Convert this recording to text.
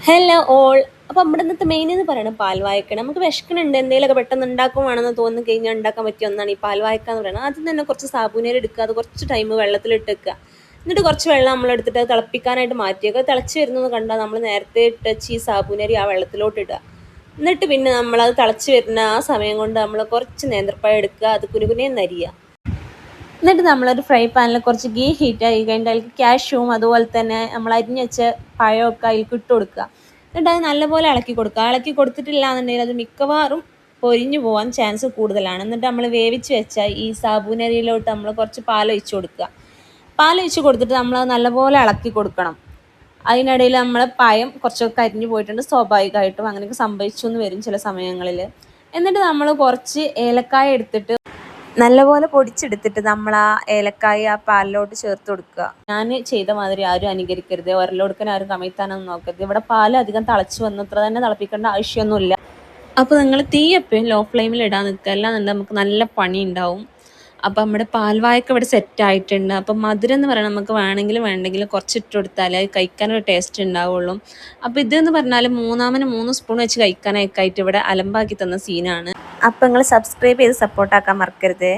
Hello all. അപ്പോൾ നമ്മുടെ ഇന്നത്തെ മെയിൻ എന്ന് പറയുന്നത് പാൽവായക്കാണ്. നമുക്ക് വിശക്കണുണ്ട്, എന്തെങ്കിലുമൊക്കെ പെട്ടെന്ന് ഉണ്ടാക്കുവാണെന്ന് തോന്നി കഴിഞ്ഞാൽ ഉണ്ടാക്കാൻ പറ്റിയ ഒന്നാണ് ഈ പാൽവായക്ക എന്ന് പറയുന്നത്. ആദ്യം തന്നെ കുറച്ച് സാബൂനരി എടുക്കുക, അത് കുറച്ച് ടൈം വെള്ളത്തിലിട്ട് വെക്കുക. എന്നിട്ട് കുറച്ച് വെള്ളം നമ്മളെടുത്തിട്ട് അത് തിളപ്പിക്കാനായിട്ട് മാറ്റിയേക്കുക. തിളച്ച് വരുന്നത് കണ്ടാൽ നമ്മൾ നേരത്തെ ഇട്ടച്ച് ഈ സാബൂനരി ആ വെള്ളത്തിലോട്ട് ഇടുക. എന്നിട്ട് പിന്നെ നമ്മളത് തിളച്ച് വരുന്ന ആ സമയം കൊണ്ട് നമ്മൾ കുറച്ച് നേന്ത്രപ്പഴം എടുക്കുക, അത് കുനുകുനെ നരിയുക. എന്നിട്ട് നമ്മളൊരു ഫ്രൈ പാനിൽ കുറച്ച് ഗീ ഹീറ്റ് ആയി കഴിഞ്ഞിട്ട് അതിലേക്ക് കാഷ്യൂവും അതുപോലെ തന്നെ നമ്മൾ അരിഞ്ഞ് വെച്ച പഴമൊക്കെ അതിലേക്ക് ഇട്ട് കൊടുക്കുക. എന്നിട്ട് അത് നല്ലപോലെ ഇളക്കി കൊടുക്കുക. ഇളക്കി കൊടുത്തിട്ടില്ല എന്നുണ്ടെങ്കിൽ അത് മിക്കവാറും പൊരിഞ്ഞു പോകാൻ ചാൻസ് കൂടുതലാണ്. എന്നിട്ട് നമ്മൾ വേവിച്ച് വെച്ച ഈ സാബൂനരിയിലോട്ട് നമ്മൾ കുറച്ച് പാലൊഴിച്ച് കൊടുക്കുക. പാലൊഴിച്ച് കൊടുത്തിട്ട് നമ്മളത് നല്ലപോലെ ഇളക്കി കൊടുക്കണം. അതിനിടയിൽ നമ്മൾ പഴം കുറച്ചൊക്കെ അരിഞ്ഞു പോയിട്ടുണ്ട്, സ്വാഭാവികമായിട്ടും അങ്ങനെയൊക്കെ സംഭവിച്ചു എന്ന് വരും ചില സമയങ്ങളിൽ. എന്നിട്ട് നമ്മൾ കുറച്ച് ഏലക്കായ എടുത്തിട്ട് നല്ലപോലെ പൊടിച്ചെടുത്തിട്ട് നമ്മൾ ആ ഏലക്കായ ആ പാലിലോട്ട് ചേർത്ത് കൊടുക്കുക. ഞാൻ ചെയ്ത മാതിരി ആരും അനുകരിക്കരുത്, ഉരലെടുക്കാൻ ആരും കമഴ്ത്താനൊന്നും നോക്കരുത്. ഇവിടെ പാൽ അധികം തിളച്ച് വന്നു, ഇത്ര തന്നെ തിളപ്പിക്കേണ്ട ആവശ്യമൊന്നുമില്ല. അപ്പോൾ നിങ്ങൾ തീ എപ്പോഴും ലോ ഫ്ലെയിമിൽ ഇടാൻ നിൽക്കുക, അല്ലാന്നുണ്ടെങ്കിൽ നമുക്ക് നല്ല പണി ഉണ്ടാവും. അപ്പം നമ്മുടെ പാൽവായൊക്കെ ഇവിടെ സെറ്റ് ആയിട്ടുണ്ട്. അപ്പം മധുരം എന്ന് പറഞ്ഞാൽ നമുക്ക് വേണമെങ്കിലും കുറച്ച് ഇട്ട് കൊടുത്താലേ അത് കഴിക്കാനൊരു ടേസ്റ്റ് ഉണ്ടാവുള്ളൂ. അപ്പോൾ ഇതെന്ന് പറഞ്ഞാൽ മൂന്നാമന് 3 സ്പൂൺ വെച്ച് കഴിക്കാനൊക്കെ ആയിട്ട് ഇവിടെ അലമ്പാക്കി തന്ന സീനാണ്. അപ്പം നിങ്ങൾ സബ്സ്ക്രൈബ് ചെയ്ത് സപ്പോർട്ടാക്കാൻ മറക്കരുത്.